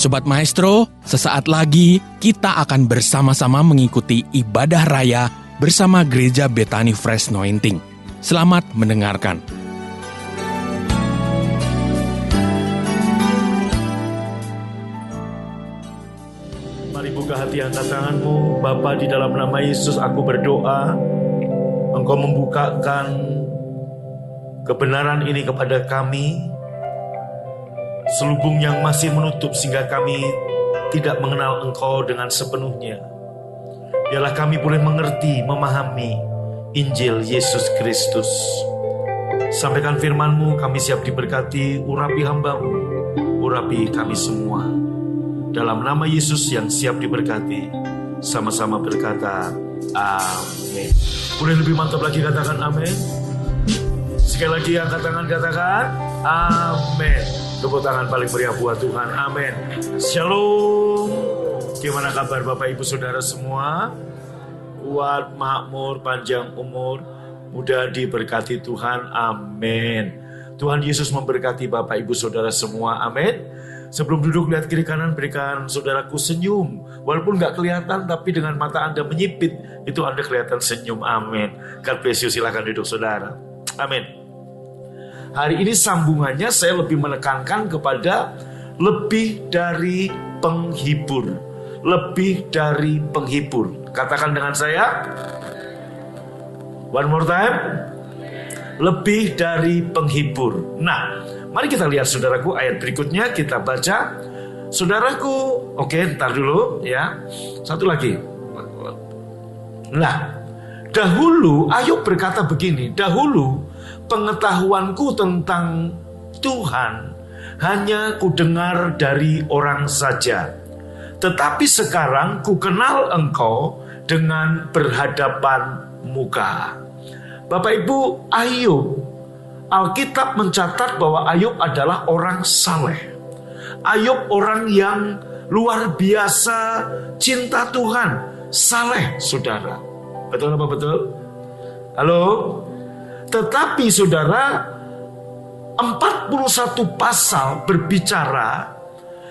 Sobat Maestro, sesaat lagi kita akan bersama-sama mengikuti ibadah raya bersama Gereja Bethany Fresh Anointing. Selamat mendengarkan. Mari buka hati angkat tanganmu. Bapa, di dalam nama Yesus aku berdoa, Engkau membukakan kebenaran ini kepada kami, selubung yang masih menutup sehingga kami tidak mengenal Engkau dengan sepenuhnya. Biarlah kami boleh mengerti, memahami Injil Yesus Kristus. Sampaikan firman-Mu, kami siap diberkati. Urapi hamba-Mu, urapi kami semua. Dalam nama Yesus yang siap diberkati, sama-sama berkata amin. Boleh lebih mantap lagi katakan amin. Sekali lagi angkat tangan, katakan amin. Tepuk tangan paling meriah buat Tuhan. Amin. Shalom. Gimana kabar Bapak Ibu Saudara semua? Kuat, makmur, panjang umur, mudah diberkati Tuhan. Amin. Tuhan Yesus memberkati Bapak Ibu Saudara semua. Amin. Sebelum duduk lihat kiri kanan, berikan saudaraku senyum. Walaupun gak kelihatan, tapi dengan mata Anda menyipit, itu Anda kelihatan senyum. Amin. God bless you. Silahkan duduk saudara. Amin. Hari ini sambungannya saya lebih menekankan kepada lebih dari penghibur. Lebih dari penghibur. Katakan dengan saya. One more time. Lebih dari penghibur. Nah, mari kita lihat saudaraku ayat berikutnya kita baca. Saudaraku, oke, ntar dulu ya. Satu lagi. Nah, dahulu Ayub berkata begini, dahulu pengetahuanku tentang Tuhan hanya kudengar dari orang saja. Tetapi sekarang ku kenal Engkau dengan berhadapan muka. Bapak Ibu, Ayub, Alkitab mencatat bahwa Ayub adalah orang saleh. Ayub orang yang luar biasa cinta Tuhan, saleh saudara. Betul apa betul? Halo? Tetapi saudara, 41 pasal berbicara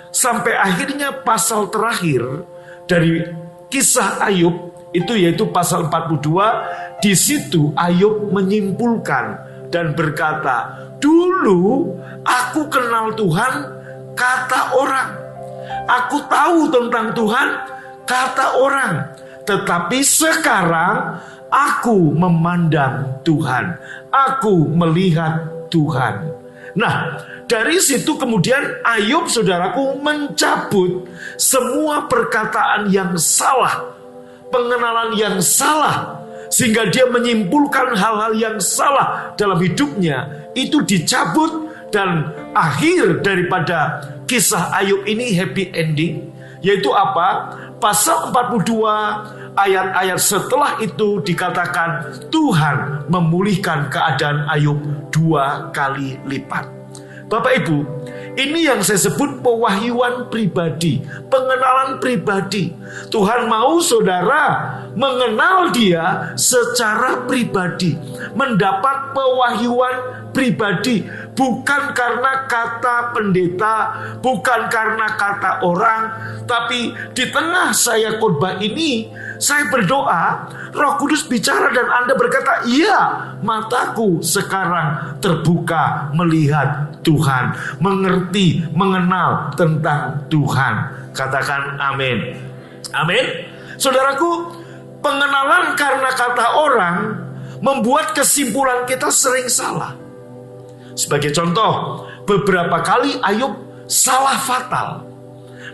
sampai akhirnya pasal terakhir dari kisah Ayub itu yaitu pasal 42. Di situ Ayub menyimpulkan dan berkata, dulu aku kenal Tuhan kata orang, aku tahu tentang Tuhan kata orang, tetapi sekarang aku memandang Tuhan, aku melihat Tuhan. Nah, dari situ kemudian Ayub saudaraku mencabut semua perkataan yang salah, pengenalan yang salah, sehingga dia menyimpulkan hal-hal yang salah dalam hidupnya. Itu dicabut dan akhir daripada kisah Ayub ini happy ending. Yaitu apa? Pasal 42 ayat-ayat setelah itu dikatakan Tuhan memulihkan keadaan Ayub 2 kali lipat. Bapak Ibu, ini yang saya sebut pewahyuan pribadi, pengenalan pribadi. Tuhan mau saudara mengenal Dia secara pribadi, mendapat pewahyuan pribadi, bukan karena kata pendeta, bukan karena kata orang, tapi di tengah saya khotbah ini, saya berdoa, Roh Kudus bicara dan Anda berkata, iya, mataku sekarang terbuka melihat Tuhan, mengerti, mengenal tentang Tuhan. Katakan amin. Amin. Saudaraku, pengenalan karena kata orang membuat kesimpulan kita sering salah. Sebagai contoh, beberapa kali Ayub salah fatal.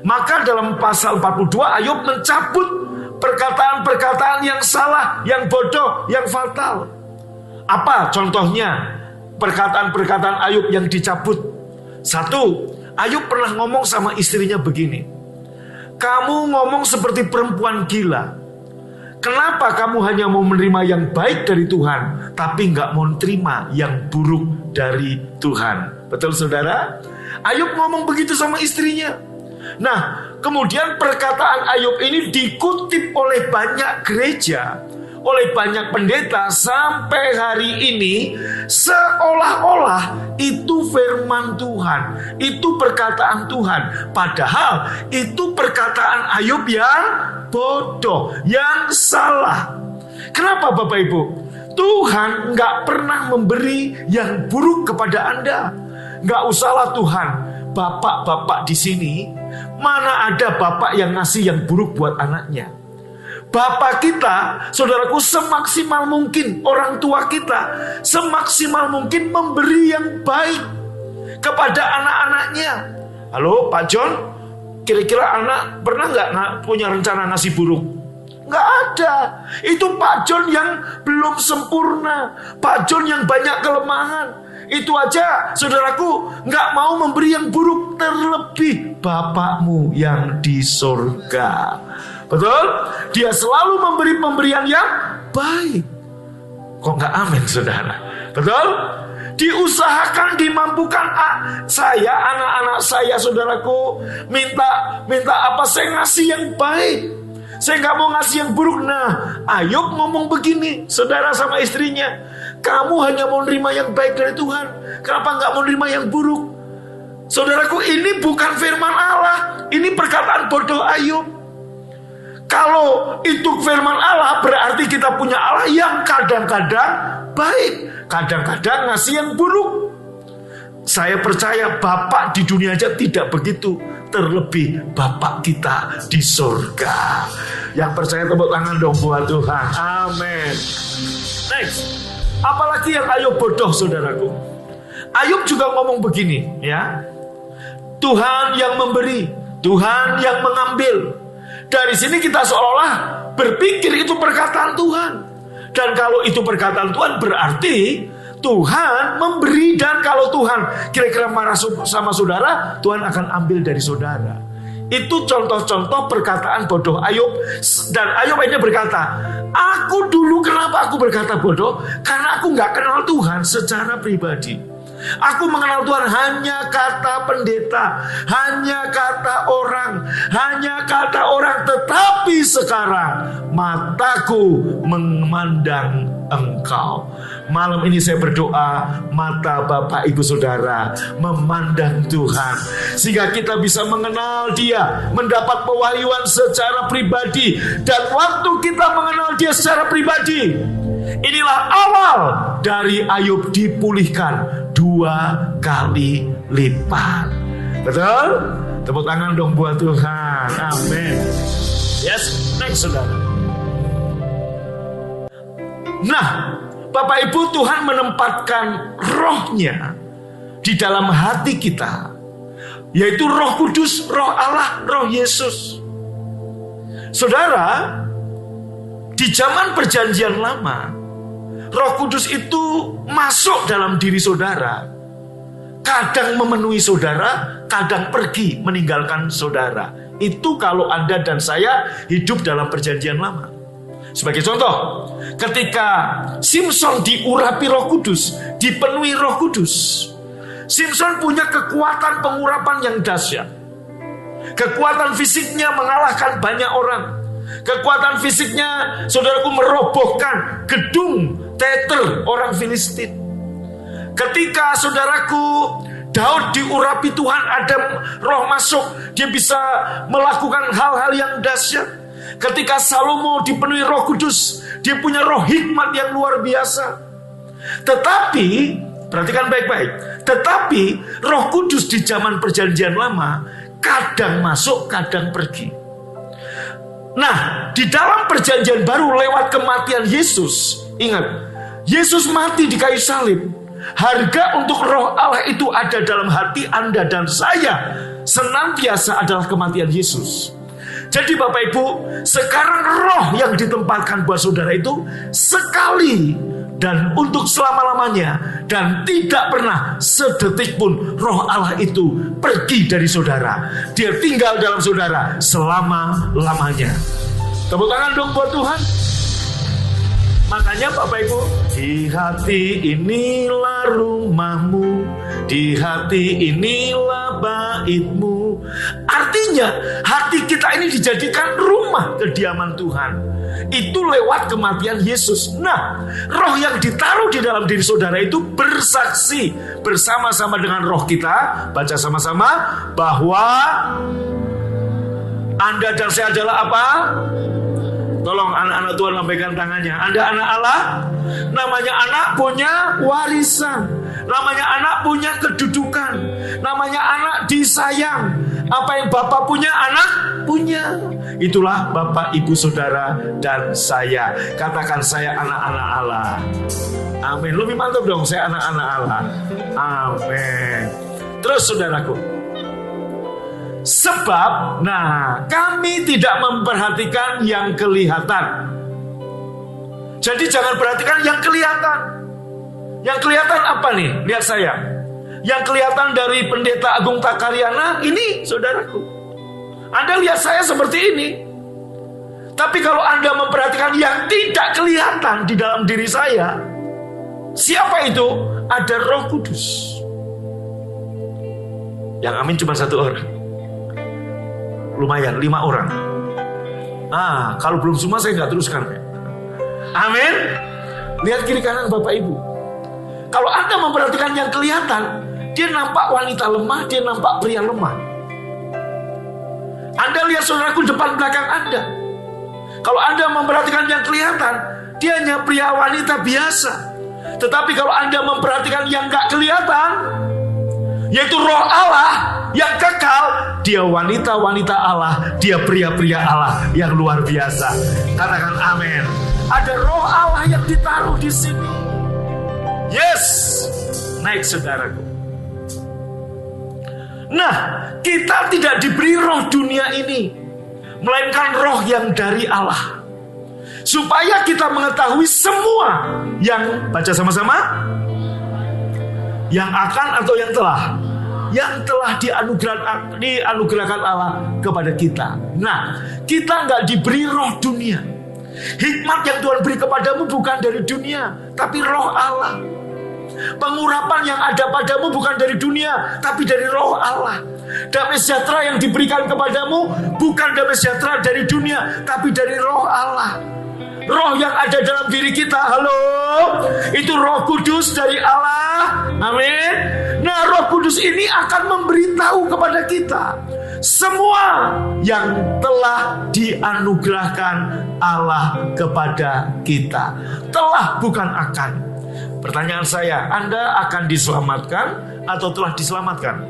Maka dalam pasal 42 Ayub mencabut perkataan-perkataan yang salah, yang bodoh, yang fatal. Apa contohnya perkataan-perkataan Ayub yang dicabut? Satu, Ayub pernah ngomong sama istrinya begini, kamu ngomong seperti perempuan gila. Kenapa kamu hanya mau menerima yang baik dari Tuhan, tapi gak mau terima yang buruk dari Tuhan? Betul saudara? Ayub ngomong begitu sama istrinya. Nah, kemudian perkataan Ayub ini dikutip oleh banyak gereja, oleh banyak pendeta sampai hari ini, seolah-olah itu firman Tuhan, itu perkataan Tuhan. Padahal itu perkataan Ayub yang bodoh, yang salah. Kenapa Bapak Ibu? Tuhan nggak pernah memberi yang buruk kepada Anda. Nggak usahlah Tuhan, bapak-bapak di sini, mana ada bapak yang ngasih yang buruk buat anaknya. Bapak kita, saudaraku, semaksimal mungkin, orang tua kita semaksimal mungkin memberi yang baik kepada anak-anaknya. Halo Pak John, kira-kira anak pernah nggak punya rencana ngasih buruk? Nggak ada. Itu Pak John yang belum sempurna, Pak John yang banyak kelemahan. Itu aja saudaraku nggak mau memberi yang buruk, terlebih Bapakmu yang di surga. Betul? Dia selalu memberi pemberian yang baik. Kok nggak amin saudara? Betul? Diusahakan, dimampukan. Saya, anak-anak saya, saudaraku, minta apa? Saya ngasih yang baik. Saya nggak mau ngasih yang buruk. Nah, Ayub ngomong begini, saudara sama istrinya, kamu hanya mau nerima yang baik dari Tuhan. Kenapa nggak mau nerima yang buruk? Saudaraku, ini bukan firman Allah. Ini perkataan bodoh Ayub. Kalau itu firman Allah, berarti kita punya Allah yang kadang-kadang baik, kadang-kadang ngasih yang buruk. Saya percaya Bapak di dunia aja tidak begitu, terlebih Bapak kita di surga. Yang percaya tepuk tangan dong buat Tuhan. Amin. Next. Apalagi yang Ayub bodoh, saudaraku. Ayub juga ngomong begini, ya. Tuhan yang memberi, Tuhan yang mengambil. Dari sini kita seolah-olah berpikir itu perkataan Tuhan. Dan kalau itu perkataan Tuhan, berarti Tuhan memberi. Dan kalau Tuhan kira-kira marah sama saudara, Tuhan akan ambil dari saudara. Itu contoh-contoh perkataan bodoh Ayub. Dan Ayub akhirnya berkata, aku dulu kenapa aku berkata bodoh? Karena aku gak kenal Tuhan secara pribadi. Aku mengenal Tuhan hanya kata pendeta, hanya kata orang, tetapi sekarang mataku memandang Engkau. Malam ini saya berdoa, mata Bapak Ibu Saudara memandang Tuhan, sehingga kita bisa mengenal Dia, mendapat pewahyuan secara pribadi. Dan waktu kita mengenal Dia secara pribadi, inilah awal dari Ayub dipulihkan 2 kali lipat. Betul? Tepuk tangan dong buat Tuhan. Amin. Yes, next saudara. Nah, Bapak Ibu, Tuhan menempatkan rohnya di dalam hati kita, yaitu Roh Kudus, Roh Allah, Roh Yesus. Saudara, di zaman Perjanjian Lama, Roh Kudus itu masuk dalam diri saudara. Kadang memenuhi saudara, kadang pergi meninggalkan saudara. Itu kalau Anda dan saya hidup dalam Perjanjian Lama. Sebagai contoh, ketika Simson diurapi Roh Kudus, dipenuhi Roh Kudus, Simson punya kekuatan pengurapan yang dahsyat. Kekuatan fisiknya mengalahkan banyak orang. Kekuatan fisiknya, saudaraku, merobohkan gedung tetel orang Filistin. Ketika saudaraku Daud diurapi Tuhan, ada roh masuk, dia bisa melakukan hal-hal yang dahsyat. Ketika Salomo dipenuhi Roh Kudus, dia punya roh hikmat yang luar biasa. Tetapi, perhatikan baik-baik, tetapi Roh Kudus di zaman Perjanjian Lama kadang masuk, kadang pergi. Nah, di dalam Perjanjian Baru lewat kematian Yesus, ingat, Yesus mati di kayu salib. Harga untuk roh Allah itu ada dalam hati Anda dan saya senantiasa adalah kematian Yesus. Jadi Bapak Ibu, sekarang roh yang ditempatkan buat saudara itu sekali dan untuk selama-lamanya, dan tidak pernah sedetik pun roh Allah itu pergi dari saudara. Dia tinggal dalam saudara selama-lamanya. Tepuk tangan dong buat Tuhan. Makanya Bapak Ibu, di hati inilah rumahmu, di hati inilah baitmu. Artinya hati kita ini dijadikan rumah kediaman Tuhan. itu lewat kematian Yesus. Nah, roh yang ditaruh di dalam diri saudara itu bersaksi bersama-sama dengan roh kita, baca sama-sama, bahwa Anda dan saya adalah apa? Tolong anak-anak Tuhan lambaikan tangannya. Anda anak Allah. Namanya anak punya warisan. Namanya anak punya kedudukan. Namanya anak disayang. Apa yang Bapak punya, anak punya. Itulah Bapak, Ibu, Saudara, dan saya. Katakan, saya anak-anak Allah. Amin. Lebih mantap dong, saya anak-anak Allah. Amin. Terus saudaraku, sebab, kami tidak memperhatikan yang kelihatan. Jadi jangan perhatikan yang kelihatan. Yang kelihatan apa nih? Lihat saya. Yang kelihatan dari Pendeta Agung Takaryana, ini saudaraku. Anda lihat saya seperti ini. Tapi kalau Anda memperhatikan yang tidak kelihatan di dalam diri saya, siapa itu? Ada Roh Kudus. Yang amin cuma satu orang. Lumayan, 5 orang. Kalau belum semua saya nggak teruskan. Amin. Lihat kiri kanan Bapak Ibu. Kalau Anda memperhatikan yang kelihatan, dia nampak wanita lemah, dia nampak pria lemah. Anda lihat saudaraku depan belakang Anda. Kalau Anda memperhatikan yang kelihatan, dia hanya pria wanita biasa. Tetapi kalau Anda memperhatikan yang nggak kelihatan, yaitu Roh Allah yang kekal, dia wanita-wanita Allah, dia pria-pria Allah yang luar biasa. Katakan amin. Ada Roh Allah yang ditaruh di sini. Yes, naik saudaraku. Nah, kita tidak diberi roh dunia ini, melainkan roh yang dari Allah, supaya kita mengetahui semua yang, baca sama-sama, yang akan atau yang telah dianugerahkan Allah kepada kita. Nah, kita nggak diberi roh dunia. Hikmat yang Tuhan beri kepadamu bukan dari dunia, tapi Roh Allah. Pengurapan yang ada padamu bukan dari dunia, tapi dari Roh Allah. Damai sejahtera yang diberikan kepadamu bukan damai sejahtera dari dunia, tapi dari Roh Allah. Roh yang ada dalam diri kita, halo, itu Roh Kudus dari Allah. Amin. Nah, Roh Kudus ini akan memberitahu kepada kita semua yang telah dianugerahkan Allah kepada kita. Telah, bukan akan. Pertanyaan saya, Anda akan diselamatkan atau telah diselamatkan?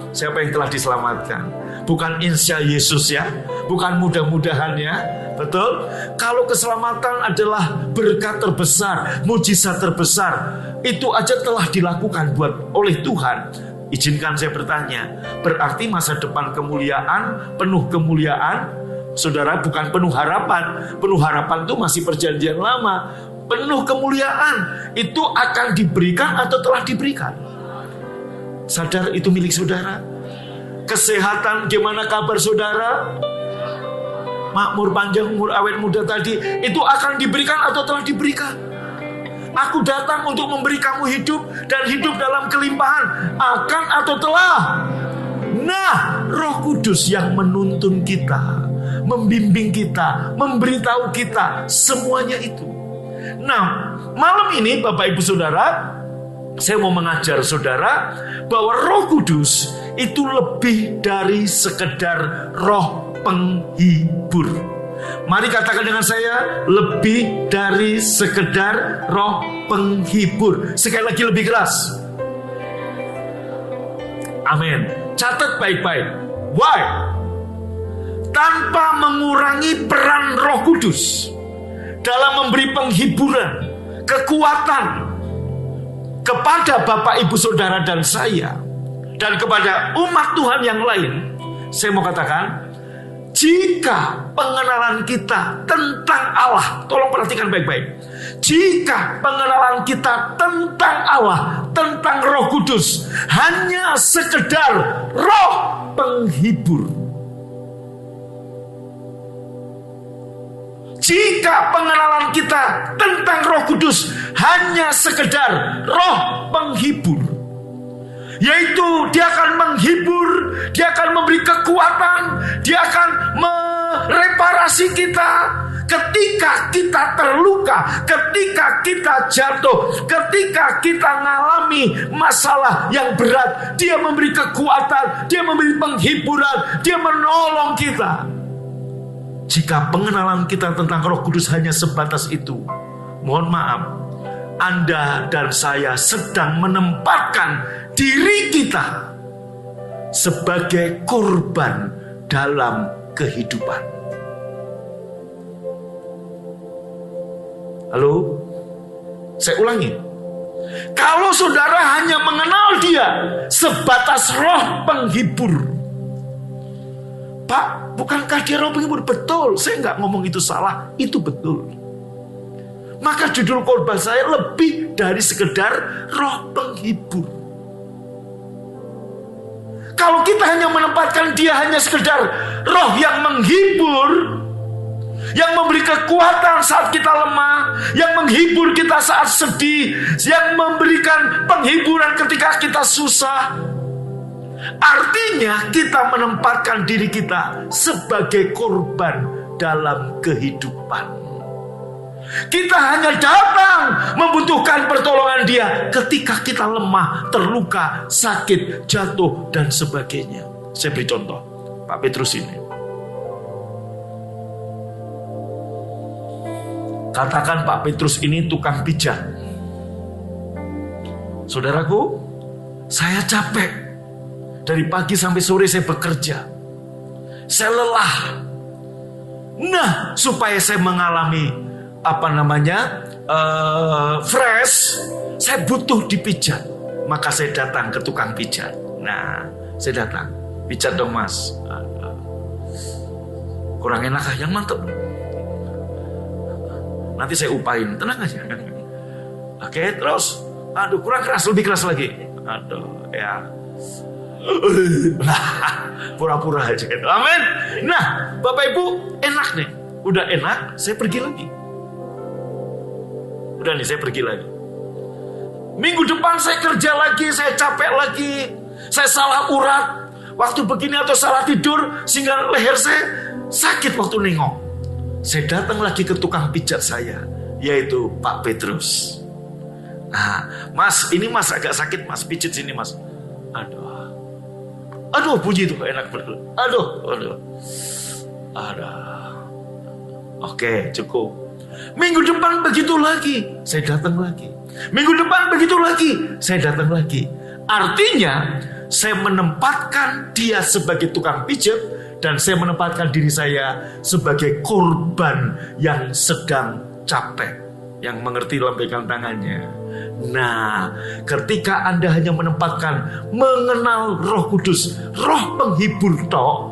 Siapa yang telah diselamatkan? Bukan insya Yesus ya, bukan mudah-mudahan ya. Betul? Kalau keselamatan adalah berkat terbesar, mujizat terbesar, itu aja telah dilakukan oleh Tuhan. Izinkan saya bertanya, berarti masa depan kemuliaan, penuh kemuliaan, saudara, bukan penuh harapan. Penuh harapan itu masih perjanjian lama. Penuh kemuliaan itu akan diberikan atau telah diberikan. Sadar itu milik saudara. Kesehatan, gimana kabar saudara? Makmur panjang, umur awet muda tadi, itu akan diberikan atau telah diberikan. Aku datang untuk memberi kamu hidup dan hidup dalam kelimpahan. Akan atau telah? Nah, Roh Kudus yang menuntun kita, membimbing kita, memberitahu kita semuanya itu. Nah, malam ini Bapak Ibu Saudara, saya mau mengajar saudara bahwa Roh Kudus itu lebih dari sekedar roh penghibur. Mari katakan dengan saya, lebih dari sekedar roh penghibur. Sekali lagi lebih keras. Amin. Catat baik-baik. Why? Tanpa mengurangi peran Roh Kudus dalam memberi penghiburan, kekuatan kepada Bapak Ibu Saudara dan saya, dan kepada umat Tuhan yang lain. Saya mau katakan, jika pengenalan kita tentang Allah, tolong perhatikan baik-baik. Jika pengenalan kita tentang Allah, tentang Roh Kudus, hanya sekedar roh penghibur. Jika pengenalan kita tentang Roh Kudus hanya sekedar roh penghibur, yaitu dia akan menghibur, dia akan memberi kekuatan, dia akan mereparasi kita ketika kita terluka, ketika kita jatuh, ketika kita mengalami masalah yang berat, Dia memberi kekuatan, Dia memberi penghiburan, Dia menolong kita. Jika pengenalan kita tentang Roh Kudus hanya sebatas itu, mohon maaf, Anda dan saya sedang menempatkan diri kita sebagai korban dalam kehidupan. Halo? Saya ulangi. Kalau saudara hanya mengenal Dia sebatas roh penghibur. Pak, bukankah Dia roh penghibur? Betul, saya nggak ngomong itu salah, itu betul. Maka judul khotbah saya lebih dari sekedar roh penghibur. Kalau kita hanya menempatkan Dia hanya sekedar roh yang menghibur, yang memberi kekuatan saat kita lemah, yang menghibur kita saat sedih, yang memberikan penghiburan ketika kita susah, artinya kita menempatkan diri kita sebagai korban dalam kehidupan. Kita hanya datang membutuhkan pertolongan Dia ketika kita lemah, terluka, sakit, jatuh, dan sebagainya. Saya beri contoh, Pak Petrus ini. Katakan Pak Petrus ini tukang pijat. Saudaraku, saya capek. Dari pagi sampai sore saya bekerja. Saya lelah. Nah, supaya saya mengalami fresh, saya butuh dipijat. Maka saya datang ke tukang pijat. Nah, saya datang, pijat dong mas. Kurang enak yang mantep. Nanti saya upain, tenang aja. Oke, terus, aduh kurang keras, lebih keras lagi. Aduh, ya. Pura-pura aja. Amin. Nah, Bapak Ibu, enak nih. Udah enak, saya pergi lagi. Udah nih, saya pergi lagi. Minggu depan saya kerja lagi, saya capek lagi, saya salah urat waktu begini atau salah tidur sehingga leher saya sakit waktu nengok. Saya datang lagi ke tukang pijat saya, yaitu Pak Petrus. Nah, mas, ini mas agak sakit mas, pijit sini mas. Aduh, puji itu enak betul. Aduh. Oke, cukup. Minggu depan begitu lagi, saya datang lagi. Minggu depan begitu lagi, saya datang lagi. Artinya, saya menempatkan Dia sebagai tukang pijat, dan saya menempatkan diri saya sebagai korban yang sedang capek, yang mengerti lambaikan tangannya. Nah, ketika Anda hanya menempatkan mengenal Roh Kudus, roh penghibur toh,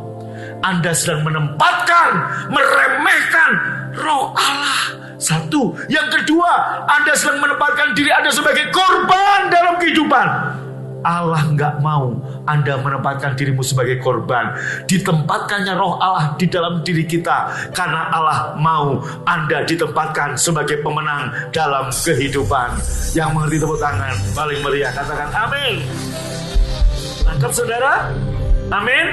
Anda sedang menempatkan, meremehkan Roh Allah. Satu. Yang kedua, Anda sedang menempatkan diri Anda sebagai korban dalam kehidupan. Allah nggak mau Anda menempatkan dirimu sebagai korban. Ditempatkannya Roh Allah di dalam diri kita, karena Allah mau Anda ditempatkan sebagai pemenang dalam kehidupan. Yang mengerti tepuk tangan paling meriah, katakan amin. Tangkap saudara? Amin.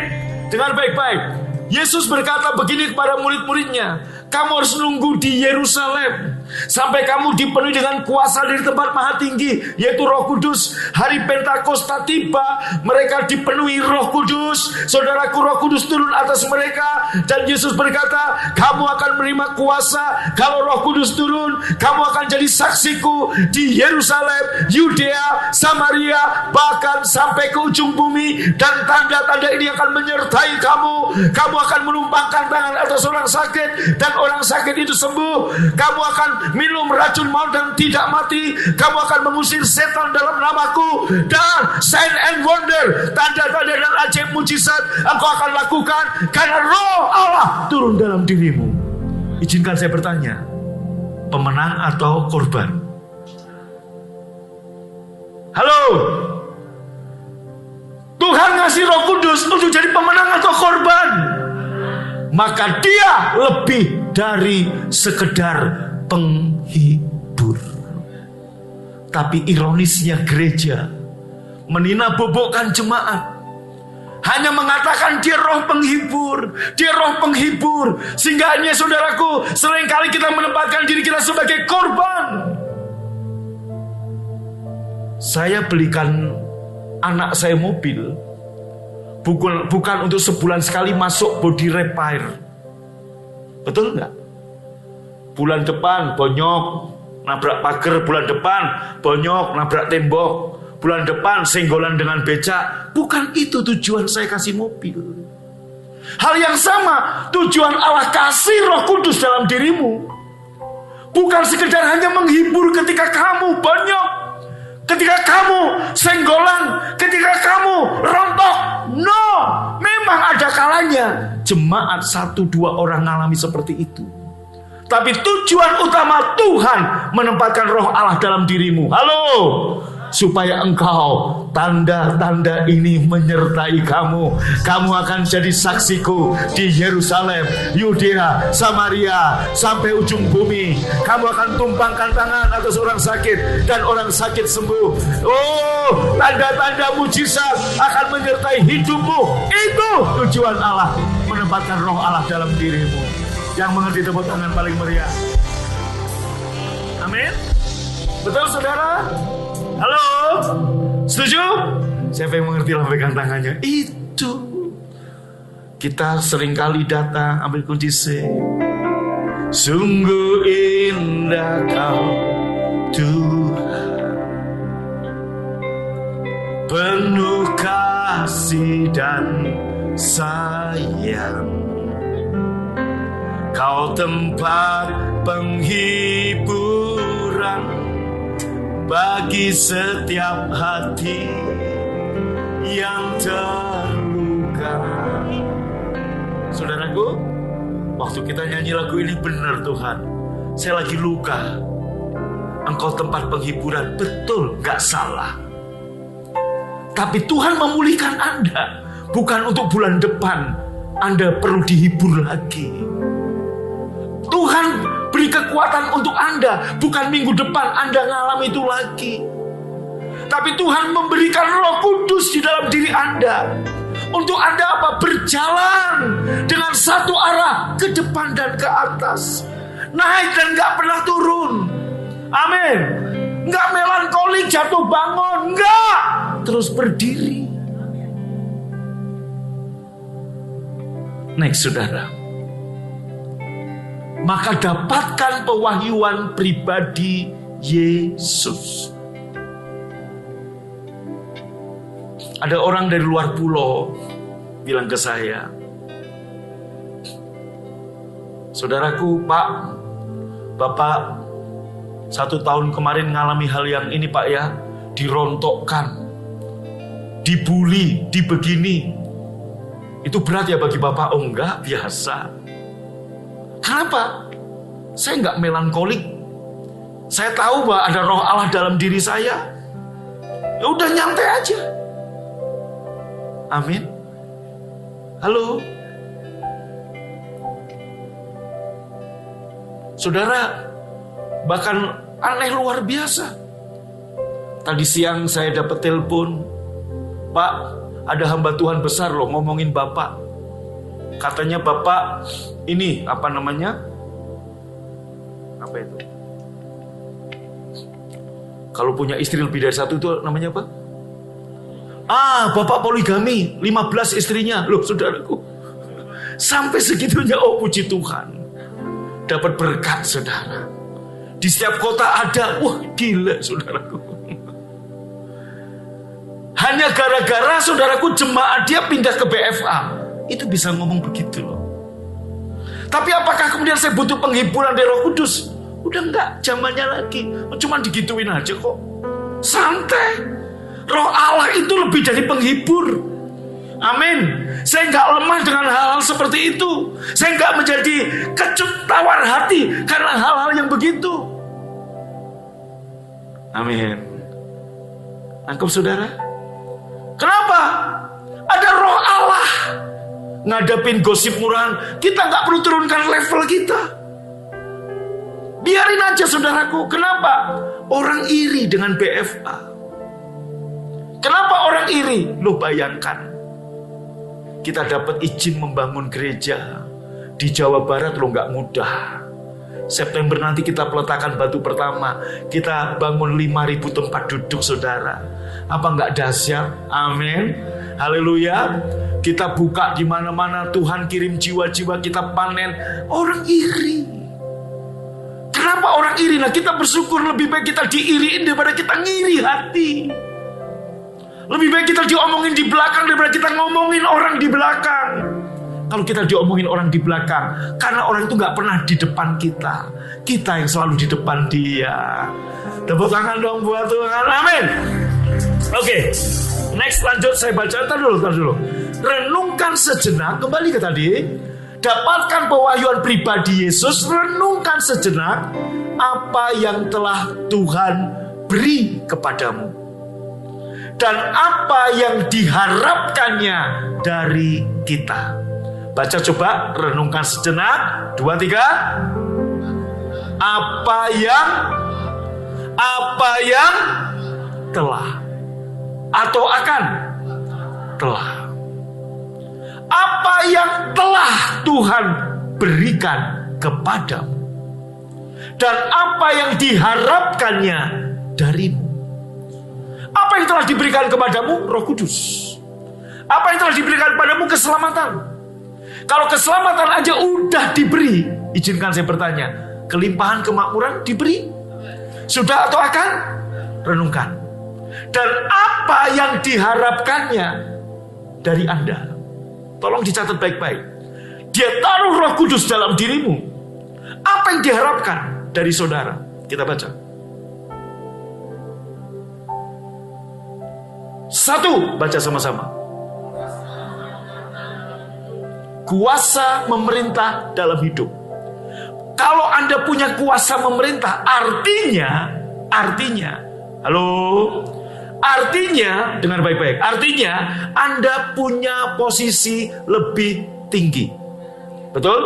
Dengar baik-baik. Yesus berkata begini kepada murid-muridnya, kamu harus nunggu di Yerusalem sampai kamu dipenuhi dengan kuasa dari tempat maha tinggi, yaitu Roh Kudus. Hari Pentakosta tiba, mereka dipenuhi Roh Kudus. Saudaraku, Roh Kudus turun atas mereka, dan Yesus berkata, kamu akan menerima kuasa. Kalau Roh Kudus turun, kamu akan jadi saksiku di Yerusalem, Yudea, Samaria, bahkan sampai ke ujung bumi. Dan tanda-tanda ini akan menyertai kamu. Kamu akan menumpangkan tangan atas orang sakit, dan orang sakit itu sembuh. Kamu akan minum racun maut dan tidak mati. Kamu akan mengusir setan dalam namaku. Dan sign and wonder, tanda-tanda dan ajaib mujizat engkau akan lakukan, karena Roh Allah turun dalam dirimu. Izinkan saya bertanya, pemenang atau korban? Halo? Tuhan ngasih Roh Kudus untuk jadi pemenang atau korban? Maka Dia lebih dari sekedar penghibur. Tapi ironisnya gereja menina bobokkan jemaat hanya mengatakan dia roh penghibur, dia roh penghibur. Sehingga hanya saudaraku, seringkali kita menempatkan diri kita sebagai korban. Saya belikan anak saya mobil, bukan untuk sebulan sekali masuk body repair. Betul nggak? Bulan depan bonyok, nabrak pagar. Bulan depan bonyok, nabrak tembok. Bulan depan senggolan dengan becak. Bukan itu tujuan saya kasih mobil. Hal yang sama, tujuan Allah kasih Roh Kudus dalam dirimu bukan sekedar hanya menghibur ketika kamu bonyok, ketika kamu senggolan, ketika kamu rontok. No, memang ada kalanya jemaat 1-2 orang ngalami seperti itu. Tapi tujuan utama Tuhan menempatkan roh Allah dalam dirimu. Halo, supaya engkau, tanda-tanda ini menyertai kamu. Kamu akan jadi saksiku di Yerusalem, Yudea, Samaria, sampai ujung bumi. Kamu akan tumpangkan tangan atas orang sakit dan orang sakit sembuh. Oh, tanda-tanda mujizat akan menyertai hidupmu. Itu tujuan Allah, menempatkan roh Allah dalam dirimu. Yang mengerti tepuk tangan paling meriah. Amin. Betul saudara? Halo? Setuju? Siapa yang mengerti pegang tangannya? Itu. Kita seringkali datang ambil kunci C. Sungguh indah kau Tuhan, penuh kasih dan sayang. Kau tempat penghiburan bagi setiap hati yang terluka. Saudaraku, waktu kita nyanyi lagu ini, benar Tuhan, saya lagi luka. Engkau tempat penghiburan, betul, gak salah. Tapi Tuhan memulihkan Anda, bukan untuk bulan depan Anda perlu dihibur lagi. Tuhan beri kekuatan untuk Anda, bukan minggu depan Anda ngalami itu lagi. Tapi Tuhan memberikan Roh Kudus di dalam diri Anda, untuk Anda apa? Berjalan dengan satu arah, ke depan dan ke atas, naik dan gak pernah turun. Amin. Gak melankolik, jatuh bangun, gak, terus berdiri. Next saudara, maka dapatkan pewahyuan pribadi Yesus. Ada orang dari luar pulau bilang ke saya, saudaraku, Pak, Bapak 1 tahun kemarin ngalami hal yang ini Pak ya, dirontokkan, dibully, dibegini. Itu berat ya bagi Bapak? Oh enggak, biasa. Kenapa? Saya enggak melankolik. Saya tahu bahwa ada roh Allah dalam diri saya. Ya udah, nyantai aja. Amin. Halo. Saudara, bahkan aneh luar biasa. Tadi siang saya dapat telepon, Pak, ada hamba Tuhan besar loh ngomongin Bapak. Katanya Bapak ini apa namanya? Apa itu? Kalau punya istri lebih dari 1 itu namanya apa? Bapak poligami, 15 istrinya. Loh saudaraku, sampai segitunya. Oh puji Tuhan, dapat berkat saudara. Di setiap kota ada. Wah gila saudaraku. Hanya gara-gara saudaraku jemaat dia pindah ke BFA, itu bisa ngomong begitu loh. Tapi apakah kemudian saya butuh penghiburan dari Roh Kudus? Udah enggak, zamannya lagi. Cuma digituin aja kok. Santai. Roh Allah itu lebih dari penghibur. Amin. Saya enggak lemah dengan hal-hal seperti itu. Saya enggak menjadi kecut tawar hati karena hal-hal yang begitu. Amin. Nangkep saudara? Kenapa? Ada roh Allah. Ngadepin gosip murahan, kita gak perlu turunkan level kita. Biarin aja saudaraku. Kenapa? Orang iri dengan BFA. Kenapa orang iri? Lo bayangkan, kita dapat izin membangun gereja di Jawa Barat loh, nggak mudah. September nanti kita peletakan batu pertama, kita bangun 5.000 tempat duduk, saudara. Apa nggak dahsyat? Amin. Haleluya. Kita buka di mana-mana, Tuhan kirim jiwa-jiwa, kita panen. Orang iri. Kenapa orang iri? Nah, kita bersyukur, lebih baik kita diiriin daripada kita ngiri hati. Lebih baik kita diomongin di belakang daripada kita ngomongin orang di belakang. Kalau kita diomongin orang di belakang, karena orang itu gak pernah di depan kita, kita yang selalu di depan dia. Tepuk tangan dong buat Tuhan. Amin. Oke, next lanjut, saya baca. Ntar dulu. Renungkan sejenak, kembali ke tadi. Dapatkan pewahyuan pribadi Yesus. Renungkan sejenak apa yang telah Tuhan beri kepadamu dan apa yang diharapkannya dari kita. Baca coba, renungkan sejenak. 2, 3. Apa yang telah atau akan telah. Apa yang telah Tuhan berikan kepadamu dan apa yang diharapkannya darimu. Apa yang telah diberikan kepadamu? Roh Kudus. Apa yang telah diberikan kepadamu? Keselamatan. Kalau keselamatan aja udah diberi, izinkan saya bertanya, kelimpahan kemakmuran diberi? Sudah atau akan? Renungkan. Dan apa yang diharapkannya dari Anda? Tolong dicatat baik-baik. Dia taruh Roh Kudus dalam dirimu. Apa yang diharapkan dari saudara? Kita baca. 1, baca sama-sama. Kuasa memerintah dalam hidup. Kalau Anda punya kuasa memerintah, artinya, artinya, dengar baik-baik, artinya Anda punya posisi lebih tinggi. Betul?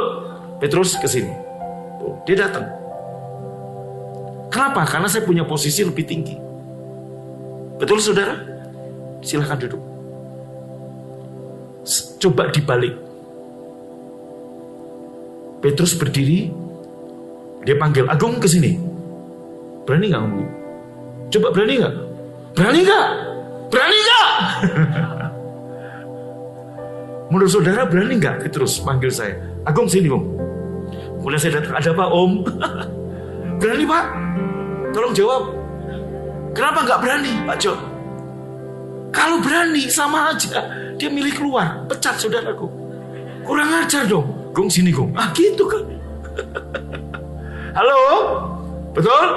Petrus ke sini. Dia datang. Kenapa? Karena saya punya posisi lebih tinggi. Betul, saudara? Silahkan duduk. Coba dibalik. Petrus berdiri, dia panggil, Agung ke sini. Berani nggak ngomong? Coba berani nggak? Berani nggak? Berani nggak? Menurut saudara berani nggak Petrus panggil saya? Agung sini Om. Mulai saya datang, ada apa Om? Berani Pak? Tolong jawab. Kenapa nggak berani Pak Jo? Kalau berani sama aja dia milih keluar, pecat saudaraku. Kurang ajar dong. Gong sini Gong. Ah gitu kan. Halo? Betul?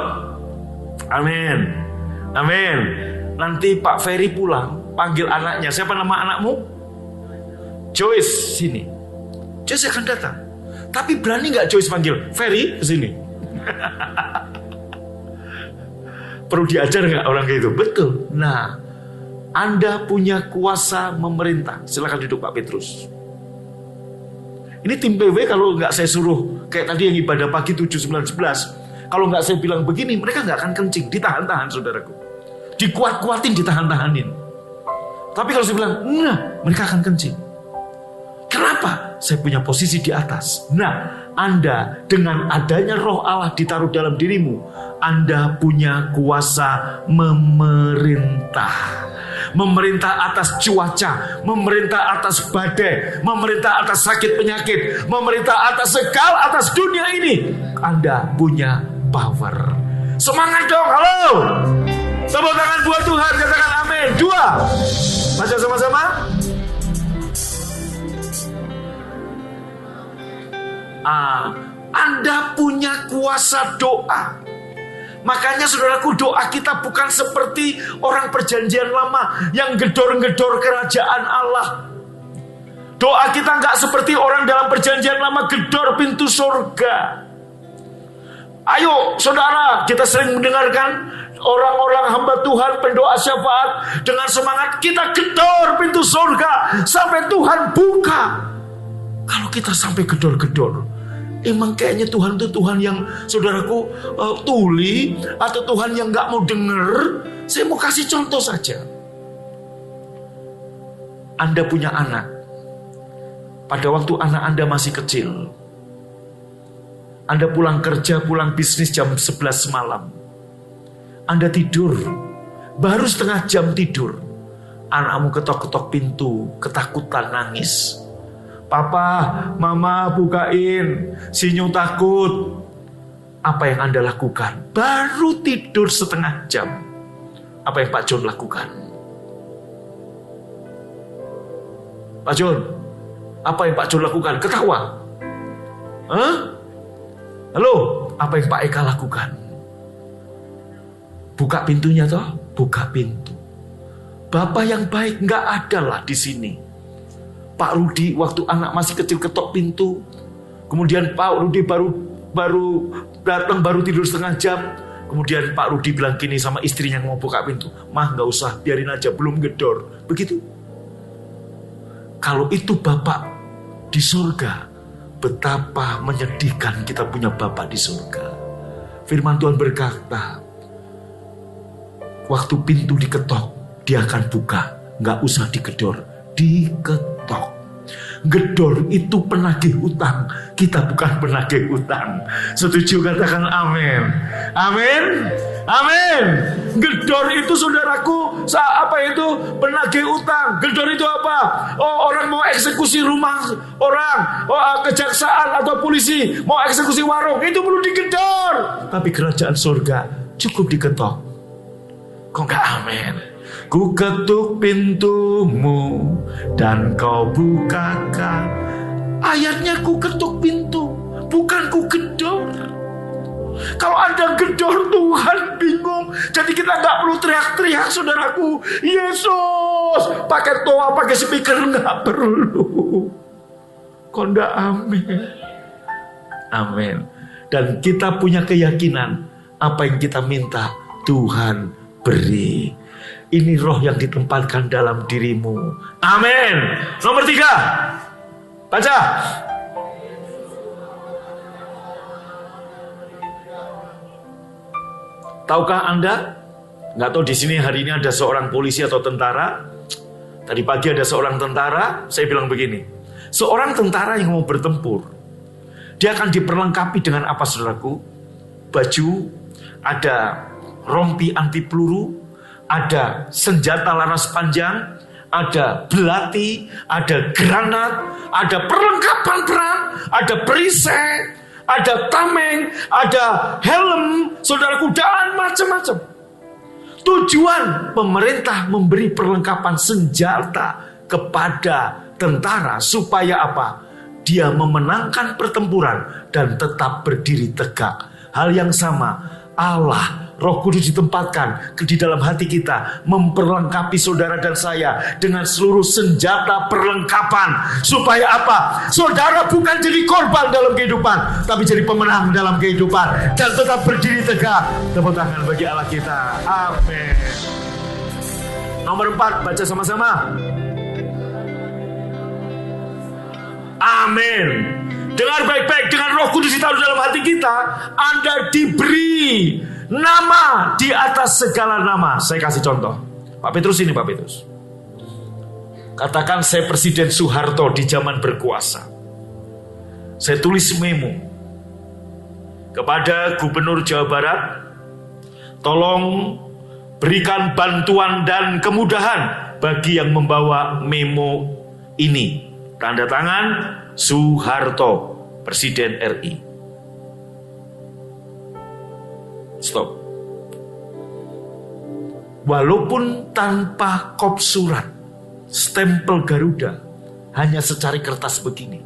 Amin. Amin. Nanti Pak Ferry pulang, panggil anaknya. Siapa nama anakmu? Joyce, sini. Joyce akan datang. Tapi berani gak Joyce panggil? Ferry, kesini. Perlu diajar gak orang kayak itu? Betul. Nah, Anda punya kuasa memerintah. Silakan duduk Pak Petrus. Ini tim PW kalau nggak saya suruh kayak tadi yang ibadah pagi 7, 9, 11. Kalau nggak saya bilang begini, mereka nggak akan kencing. Ditahan-tahan saudaraku. Dikuat-kuatin, ditahan-tahanin. Tapi kalau saya bilang, nah, mereka akan kencing. Kenapa? Saya punya posisi di atas. Nah, Anda dengan adanya roh Allah ditaruh dalam dirimu, Anda punya kuasa memerintah. Memerintah atas cuaca, memerintah atas badai, memerintah atas sakit penyakit, memerintah atas segala atas dunia ini. Anda punya power. Semangat dong, halo. Tepuk tangan buat Tuhan, katakan amin. 2. Baca sama-sama. Anda punya kuasa doa. Makanya saudaraku, doa kita bukan seperti orang perjanjian lama yang gedor-gedor kerajaan Allah. Doa kita nggak seperti orang dalam perjanjian lama gedor pintu surga. Ayo saudara, kita sering mendengarkan orang-orang hamba Tuhan pendoa syafaat dengan semangat, kita gedor pintu surga sampai Tuhan buka. Kalau kita sampai gedor-gedor, emang kayaknya Tuhan itu Tuhan yang saudaraku tuli atau Tuhan yang gak mau denger. Saya mau kasih contoh saja. Anda punya anak, pada waktu anak Anda masih kecil. Anda pulang kerja, pulang bisnis jam 11 malam. Anda tidur, baru setengah jam tidur. Anakmu ketok-ketok pintu, ketakutan, nangis. Papa, mama bukain, Sinyo takut. Apa yang Anda lakukan? Baru tidur setengah jam. Apa yang Pak John lakukan? Pak John, apa yang Pak John lakukan? Ketawa. Hah? Halo, apa yang Pak Eka lakukan? Buka pintunya toh? Buka pintu. Bapak yang baik nggak ada lah di sini. Pak Rudi waktu anak masih kecil ketok pintu. Kemudian Pak Rudi baru datang, baru tidur setengah jam. Kemudian Pak Rudi bilang gini sama istrinya yang mau buka pintu. Mah nggak usah, biarin aja, belum gedor. Begitu. Kalau itu Bapak di surga, betapa menyedihkan kita punya Bapak di surga. Firman Tuhan berkata, waktu pintu diketok, Dia akan buka. Nggak usah digedor, diketok. Gedor itu penagih utang. Kita bukan penagih utang. Setuju, katakan amin. Amin. Amin. Gedor itu saudaraku, apa itu? Penagih utang. Gedor itu apa? Oh, orang mau eksekusi rumah orang, kejaksaan atau polisi mau eksekusi warung, itu perlu digedor. Tapi kerajaan surga cukup diketok. Kok nggak amin? Ku ketuk pintumu dan kau bukakan. Ayatnya ku ketuk pintu, bukan ku gedor. Kalau Anda gedor, Tuhan bingung. Jadi kita nggak perlu teriak-teriak, saudaraku. Yesus, pakai toa, pakai speaker, nggak perlu. Konda amin. Amin. Dan kita punya keyakinan, apa yang kita minta, Tuhan beri. Ini roh yang ditempatkan dalam dirimu. Amin. Nomor 3. Baca. Tahukah Anda? Nggak tahu di sini hari ini ada seorang polisi atau tentara. Tadi pagi ada seorang tentara. Saya bilang begini. Seorang tentara yang mau bertempur, dia akan diperlengkapi dengan apa, saudaraku? Baju, ada rompi anti peluru, ada senjata laras panjang, ada belati, ada granat, ada perlengkapan perang, ada perisai, ada tameng, ada helm, saudaraku, dan macam-macam. Tujuan pemerintah memberi perlengkapan senjata kepada tentara supaya apa? Dia memenangkan pertempuran dan tetap berdiri tegak. Hal yang sama, Allah, Roh Kudus ditempatkan di dalam hati kita, memperlengkapi saudara dan saya dengan seluruh senjata perlengkapan. Supaya apa? Saudara bukan jadi korban dalam kehidupan, tapi jadi pemenang dalam kehidupan dan tetap berdiri tegak. Tepuk tangan bagi Allah kita. Amin. Nomor 4, baca sama-sama. Amin. Dengar baik-baik, dengan Roh Kudus ditaruh dalam hati kita, Anda diberi nama di atas segala nama. Saya kasih contoh. Pak Petrus ini, Pak Petrus. Katakan saya Presiden Soeharto di zaman berkuasa. Saya tulis memo kepada Gubernur Jawa Barat, tolong berikan bantuan dan kemudahan bagi yang membawa memo ini. Tanda tangan Soeharto, Presiden RI. Stop. Walaupun tanpa kop surat, stempel Garuda, hanya secari kertas begini.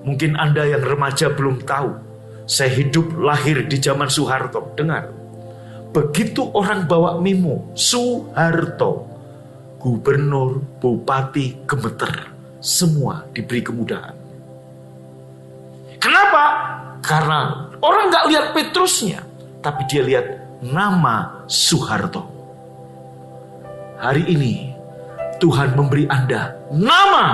Mungkin Anda yang remaja belum tahu, saya hidup lahir di zaman Soeharto. Dengar, begitu orang bawa memo Soeharto, gubernur, bupati gemeter, semua diberi kemudahan. Kenapa? Karena orang gak lihat Petrusnya, tapi dia lihat nama Soeharto. Hari ini Tuhan memberi Anda nama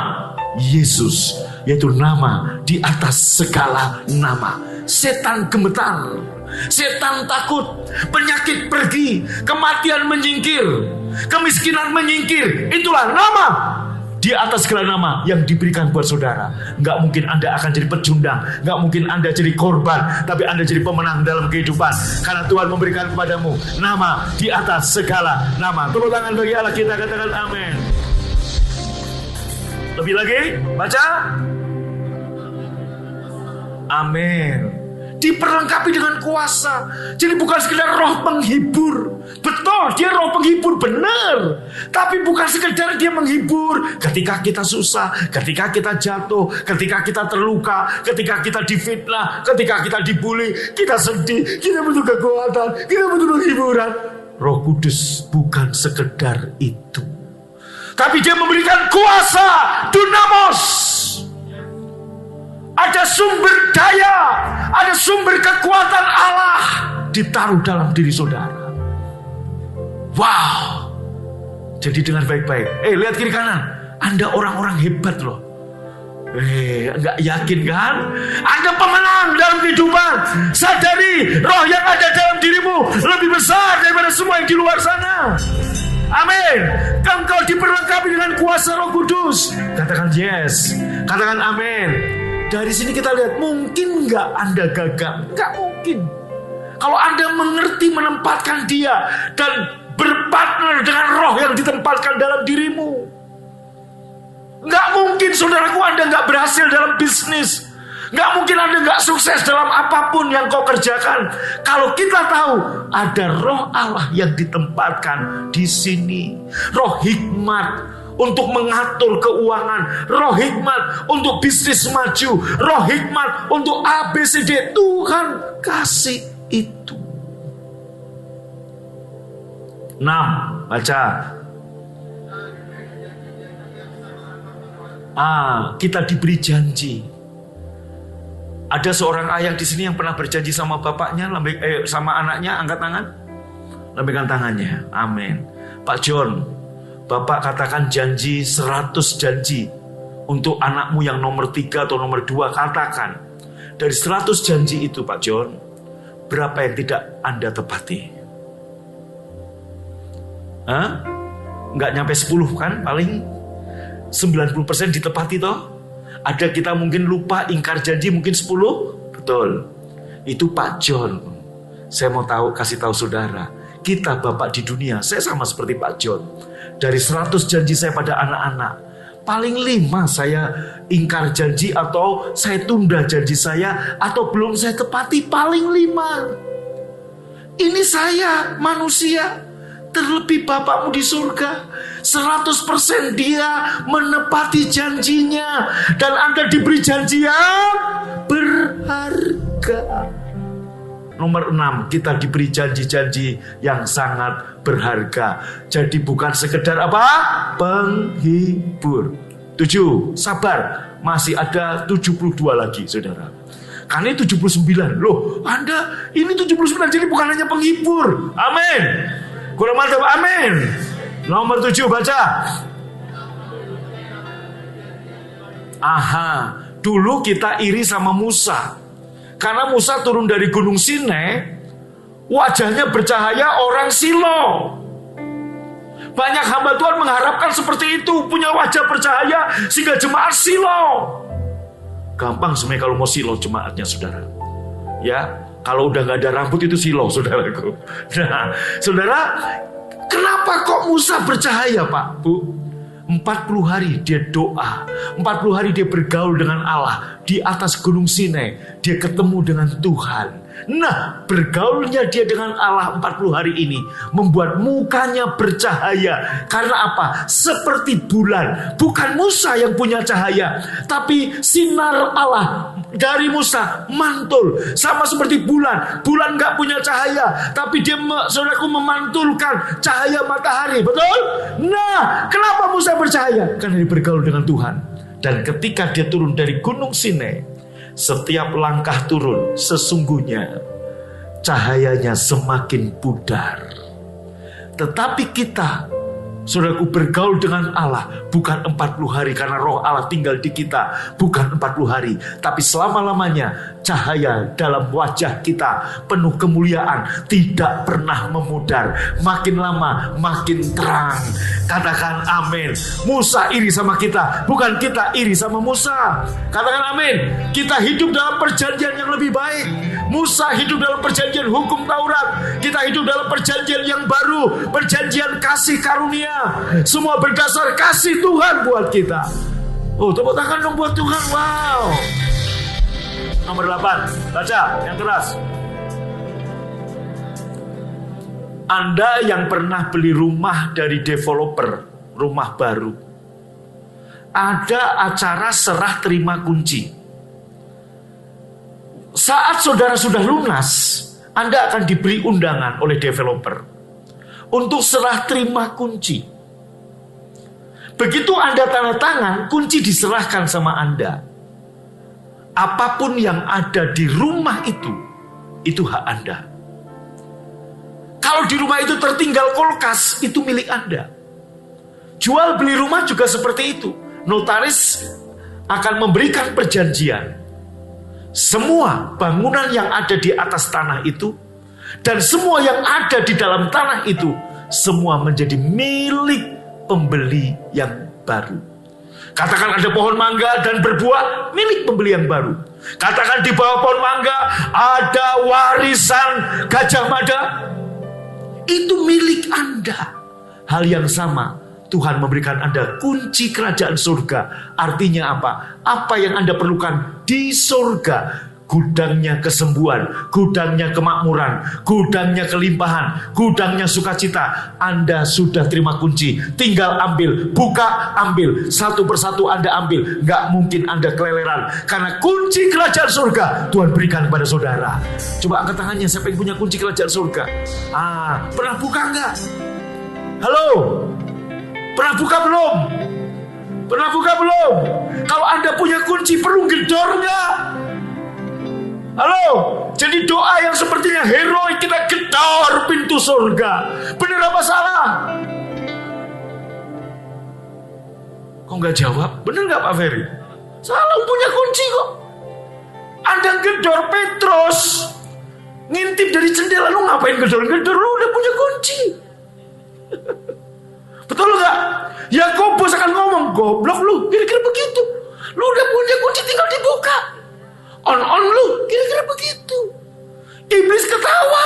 Yesus, yaitu nama di atas segala nama. Setan gemetar, setan takut, penyakit pergi, kematian menyingkir, kemiskinan menyingkir. Itulah nama di atas segala nama yang diberikan buat saudara. Nggak mungkin Anda akan jadi pecundang, nggak mungkin Anda jadi korban, tapi Anda jadi pemenang dalam kehidupan. Karena Tuhan memberikan kepadamu nama di atas segala nama. Tepuk tangan bagi Allah kita, katakan amin. Lebih lagi, baca. Amin. Diperlengkapi dengan kuasa. Jadi bukan sekedar roh penghibur. Betul, dia roh penghibur, benar. Tapi bukan sekedar dia menghibur ketika kita susah, ketika kita jatuh, ketika kita terluka, ketika kita difitnah, ketika kita dibully, kita sedih, kita butuh kekuatan, kita butuh penghiburan. Roh Kudus bukan sekedar itu. Tapi dia memberikan kuasa, dunamos. Ada sumber daya, ada sumber kekuatan Allah ditaruh dalam diri saudara. Wow. Jadi dengan baik-baik. Lihat kiri kanan. Anda orang-orang hebat loh. Enggak yakin kan? Anda pemenang dalam kehidupan. Sadari roh yang ada dalam dirimu lebih besar daripada semua yang di luar sana. Amin. Engkau diperlengkapi dengan kuasa Roh Kudus. Katakan yes. Katakan amin. Dari sini kita lihat, mungkin nggak Anda gagal? Nggak mungkin. Kalau Anda mengerti menempatkan dia dan berpartner dengan roh yang ditempatkan dalam dirimu. Nggak mungkin saudaraku Anda nggak berhasil dalam bisnis. Nggak mungkin Anda nggak sukses dalam apapun yang kau kerjakan. Kalau kita tahu ada roh Allah yang ditempatkan di sini. Roh hikmat untuk mengatur keuangan, roh hikmat untuk bisnis maju, roh hikmat untuk ABCD. Tuhan kasih itu. 6, baca. Kita diberi janji. Ada seorang ayah di sini yang pernah berjanji sama bapaknya, sama anaknya, angkat tangan. Lambaikan tangannya. Amin. Pak John, Bapak katakan janji 100 janji untuk anakmu yang nomor 3 atau nomor 2. Katakan, dari 100 janji itu Pak John, berapa yang tidak Anda tepati? Nggak nyampe 10 kan? Paling 90% ditepati toh? Ada kita mungkin lupa, ingkar janji mungkin 10? Betul. Itu Pak John. Saya mau kasih tahu saudara, kita Bapak di dunia, saya sama seperti Pak John. Dari 100 janji saya pada anak-anak, paling 5 saya ingkar janji atau saya tunda janji saya atau belum saya tepati, paling 5. Ini saya manusia, terlebih Bapakmu di surga. 100% dia menepati janjinya. Dan Anda diberi janji yang berharga. Nomor 6, kita diberi janji-janji yang sangat berharga. Jadi bukan sekedar apa? Penghibur. 7, sabar. Masih ada 72 lagi saudara. Karena ini 79. Loh, Anda ini 79, jadi bukan hanya penghibur. Amin. Kurang mantap, amin. Nomor 7, baca. Dulu kita iri sama Musa. Karena Musa turun dari Gunung Sinai, wajahnya bercahaya orang Silo. Banyak hamba Tuhan mengharapkan seperti itu, punya wajah bercahaya sehingga jemaat Silo. Gampang sebenarnya kalau mau Silo jemaatnya saudara. Ya, kalau udah nggak ada rambut itu Silo saudaraku. Nah, saudara, kenapa kok Musa bercahaya Pak, Bu? 40 hari dia doa, 40 hari dia bergaul dengan Allah di atas Gunung Sinai. Dia ketemu dengan Tuhan. Nah, bergaulnya dia dengan Allah 40 hari ini membuat mukanya bercahaya. Karena apa? Seperti bulan. Bukan Musa yang punya cahaya, tapi sinar Allah dari Musa mantul. Sama seperti bulan. Bulan gak punya cahaya, tapi dia saudaraku memantulkan cahaya matahari. Betul? Nah, kenapa Musa bercahaya? Karena dia bergaul dengan Tuhan. Dan ketika dia turun dari Gunung Sinai, setiap langkah turun sesungguhnya cahayanya semakin pudar. Tetapi kita Saudaraku, bergaul dengan Allah bukan 40 hari karena roh Allah tinggal di kita. Bukan 40 hari, tapi selama-lamanya cahaya dalam wajah kita penuh kemuliaan, tidak pernah memudar. Makin lama makin terang. Katakan amin. Musa iri sama kita, bukan kita iri sama Musa. Katakan amin. Kita hidup dalam perjanjian yang lebih baik. Musa hidup dalam perjanjian hukum Taurat. Kita hidup dalam perjanjian yang baru, perjanjian kasih karunia. Semua berdasar kasih Tuhan buat kita. Oh, tepuk tangan dong buat Tuhan. Wow. Nomor 8, baca yang keras. Anda yang pernah beli rumah dari developer, rumah baru, ada acara serah terima kunci. Saat saudara sudah lunas, Anda akan diberi undangan oleh developer untuk serah terima kunci. Begitu Anda tanda tangan, kunci diserahkan sama Anda. Apapun yang ada di rumah itu hak Anda. Kalau di rumah itu tertinggal kulkas, itu milik Anda. Jual beli rumah juga seperti itu. Notaris akan memberikan perjanjian. Semua bangunan yang ada di atas tanah itu dan semua yang ada di dalam tanah itu semua menjadi milik pembeli yang baru. Katakan ada pohon mangga dan berbuah, milik pembeli yang baru. Katakan di bawah pohon mangga ada warisan Gajah Mada, itu milik Anda. Hal yang sama, Tuhan memberikan Anda kunci kerajaan surga. Artinya apa? Apa yang Anda perlukan di surga. Gudangnya kesembuhan, gudangnya kemakmuran, gudangnya kelimpahan, gudangnya sukacita. Anda sudah terima kunci, tinggal ambil, buka, ambil. Satu persatu Anda ambil. Gak mungkin Anda keleleran, karena kunci kerajaan surga Tuhan berikan kepada saudara. Coba angkat tangannya, siapa yang punya kunci kerajaan surga? Pernah buka gak? Halo? Pernah buka belum? Pernah buka belum? Kalau Anda punya kunci, perlu gedor gak? Halo, jadi doa yang sepertinya heroik, kita gedor pintu surga. Benar apa salah? Kok nggak jawab? Benar nggak Pak Ferry? Salah, punya kunci kok. Anda gedor Petrus, ngintip dari jendela, lu ngapain gedor-gedor? Lu udah punya kunci. Betul nggak? Yakobus akan ngomong, goblok lu, kira-kira begitu. Lu udah punya kunci, tinggal dibuka. On lu, kira-kira begitu. Iblis ketawa.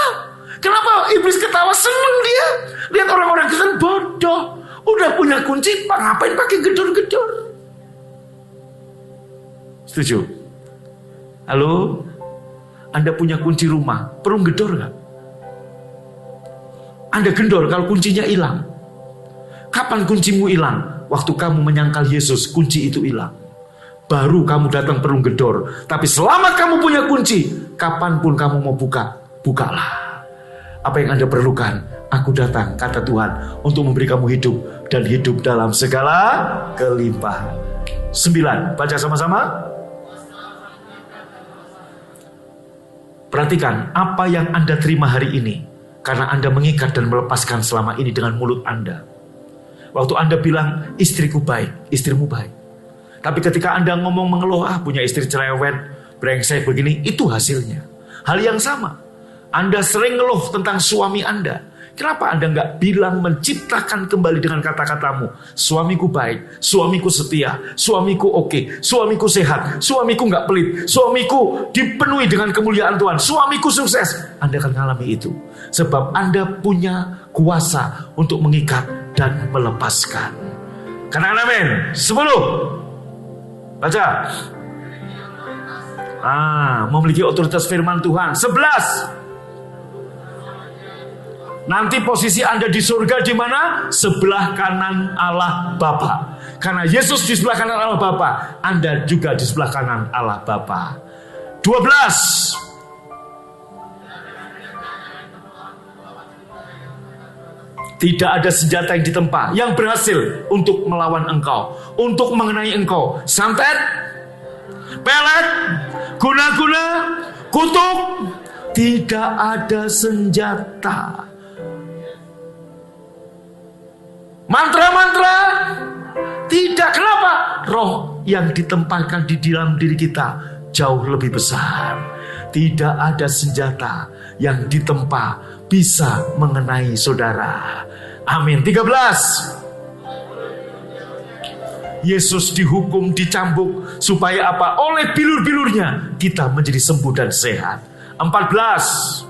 Kenapa iblis ketawa? Seneng dia lihat orang-orang Kristen bodoh. Udah punya kunci, Pak, ngapain pakai gedor-gedor? Setuju? Halo? Anda punya kunci rumah, perlu gedor nggak? Anda gendor kalau kuncinya hilang. Kapan kuncimu hilang? Waktu kamu menyangkal Yesus, kunci itu hilang. Baru kamu datang perlu gedor. Tapi selama kamu punya kunci, kapanpun kamu mau buka, bukalah. Apa yang Anda perlukan, aku datang, kata Tuhan, untuk memberi kamu hidup, dan hidup dalam segala kelimpahan. 9, baca sama-sama. Perhatikan apa yang Anda terima hari ini, karena Anda mengikat dan melepaskan selama ini dengan mulut Anda. Waktu Anda bilang, istriku baik, istrimu baik. Tapi ketika Anda ngomong mengeluh, punya istri cerewet, brengsek begini, itu hasilnya. Hal yang sama, Anda sering ngeluh tentang suami Anda. Kenapa Anda nggak bilang, menciptakan kembali dengan kata-katamu, suamiku baik, suamiku setia, suamiku oke, suamiku sehat, suamiku nggak pelit, suamiku dipenuhi dengan kemuliaan Tuhan, suamiku sukses. Anda akan mengalami itu. Sebab Anda punya kuasa untuk mengikat dan melepaskan. Katakan amin. 10. Baca. Memiliki otoritas firman Tuhan. 11. Nanti posisi Anda di surga di mana? Sebelah kanan Allah Bapa. Karena Yesus di sebelah kanan Allah Bapa, Anda juga di sebelah kanan Allah Bapa. 12. Tidak ada senjata yang ditempa yang berhasil untuk melawan engkau, untuk mengenai engkau. Santet, pelet, guna-guna, kutuk, tidak ada senjata. Mantra-mantra? Tidak. Kenapa? Roh yang ditempatkan di dalam diri kita jauh lebih besar. Tidak ada senjata yang ditempa bisa mengenai saudara. Amin. 13. Yesus dihukum, dicambuk supaya apa? Oleh bilur-bilurnya kita menjadi sembuh dan sehat. 14.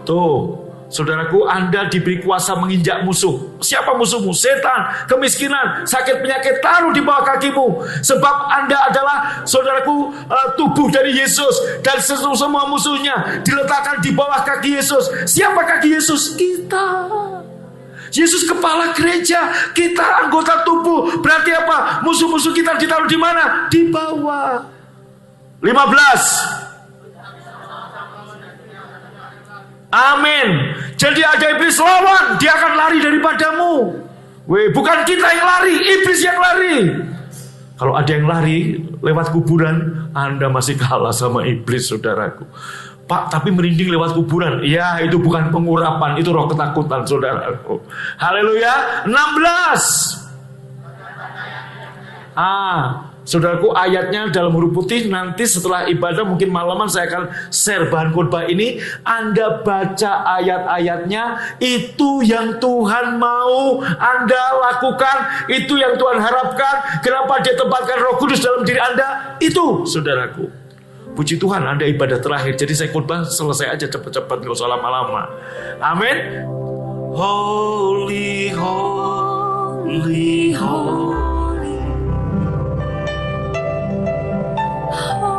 Tuh, saudaraku, Anda diberi kuasa menginjak musuh. Siapa musuhmu? Setan, kemiskinan, sakit penyakit, taruh di bawah kakimu. Sebab Anda adalah, saudaraku, tubuh dari Yesus. Dan semua musuhnya diletakkan di bawah kaki Yesus. Siapa kaki Yesus? Kita. Yesus kepala gereja, kita anggota tubuh. Berarti apa? Musuh-musuh kita ditaruh di mana? Di bawah. 15. Amin. Jadi ada iblis lawan, dia akan lari daripadamu. Bukan kita yang lari, iblis yang lari. Kalau ada yang lari lewat kuburan, Anda masih kalah sama iblis, saudaraku. Pak, tapi merinding lewat kuburan. Ya, itu bukan pengurapan, itu roh ketakutan, saudaraku. Haleluya. 16. Saudaraku, ayatnya dalam huruf putih. Nanti setelah ibadah, mungkin malaman saya akan share bahan khotbah ini. Anda baca ayat-ayatnya. Itu yang Tuhan mau Anda lakukan. Itu yang Tuhan harapkan. Kenapa dia tempatkan Roh Kudus dalam diri Anda? Itu, saudaraku. Puji Tuhan, Anda ibadah terakhir. Jadi saya khotbah selesai aja cepat-cepat, gak usah lama-lama. Amin. Holy, holy, holy,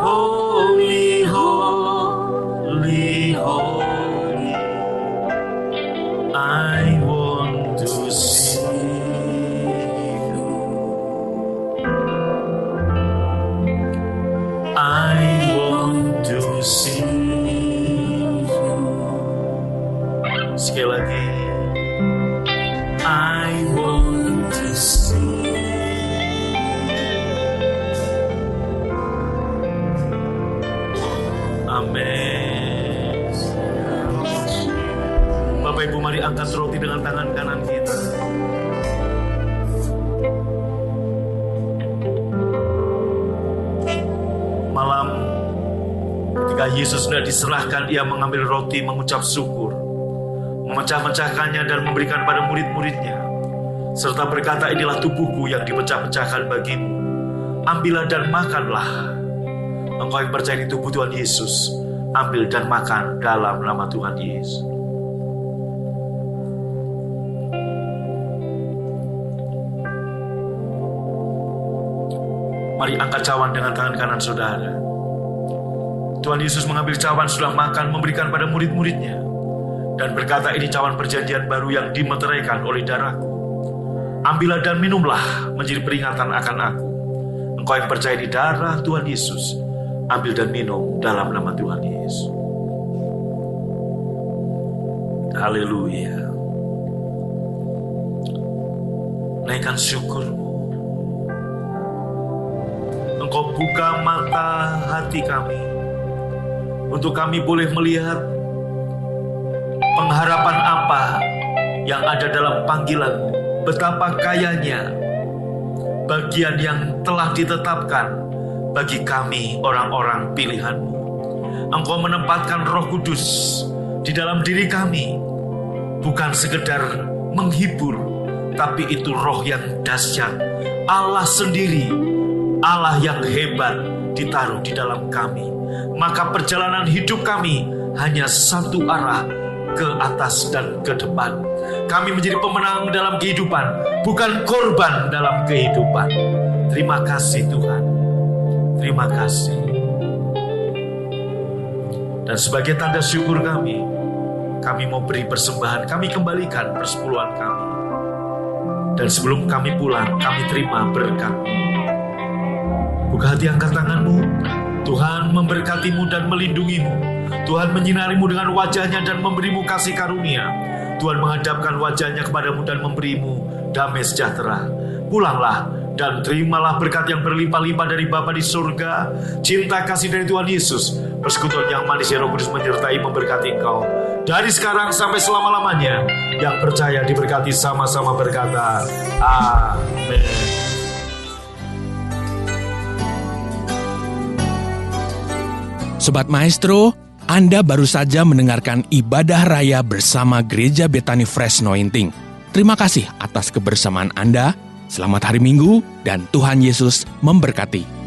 holy, holy, holy. I want to see you. I want to see you. Sekali lagi. I want to see. Amin. Bapak Ibu, mari angkat roti dengan tangan kanan kita. Malam ketika Yesus sudah diserahkan, ia mengambil roti, mengucap syukur, memecah-mecahkannya dan memberikan pada murid-muridnya, serta berkata, inilah tubuhku yang dipecah-pecahkan bagimu. Ambillah dan makanlah. Engkau yang percaya di tubuh Tuhan Yesus, ambil dan makan dalam nama Tuhan Yesus. Mari angkat cawan dengan tangan kanan saudara. Tuhan Yesus mengambil cawan, sudah makan, memberikan pada murid-muridnya, dan berkata, ini cawan perjanjian baru yang dimeteraikan oleh darahku. Ambillah dan minumlah, menjadi peringatan akan aku. Engkau yang percaya di darah Tuhan Yesus, ambil dan minum dalam nama Tuhan Yesus. Haleluya. Naikkan syukurmu. Engkau buka mata hati kami, untuk kami boleh melihat pengharapan apa yang ada dalam panggilan-Mu. Betapa kayanya bagian yang telah ditetapkan bagi kami orang-orang pilihan-Mu. Engkau menempatkan Roh Kudus di dalam diri kami, bukan sekedar menghibur, tapi itu roh yang dahsyat. Allah sendiri, Allah yang hebat ditaruh di dalam kami. Maka perjalanan hidup kami hanya satu arah, ke atas dan ke depan. Kami menjadi pemenang dalam kehidupan, bukan korban dalam kehidupan. Terima kasih Tuhan. Terima kasih. Dan sebagai tanda syukur kami mau beri persembahan. Kami kembalikan persepuluhan kami. Dan sebelum kami pulang, kami terima berkat. Buka hati, angkat tanganmu. Tuhan memberkatimu dan melindungimu. Tuhan menyinarimu dengan wajahnya dan memberimu kasih karunia. Tuhan menghadapkan wajahnya kepadamu dan memberimu damai sejahtera. Pulanglah dan terimalah berkat yang berlimpah-limpah dari Bapa di surga, cinta kasih dari Tuhan Yesus, persekutuan yang manis Roh Kudus menyertai memberkati engkau dari sekarang sampai selama-lamanya. Yang percaya diberkati sama-sama berkata, amin. Sobat Maestro, Anda baru saja mendengarkan ibadah raya bersama Gereja Bethany Fresh Anointing. Terima kasih atas kebersamaan Anda. Selamat hari Minggu dan Tuhan Yesus memberkati.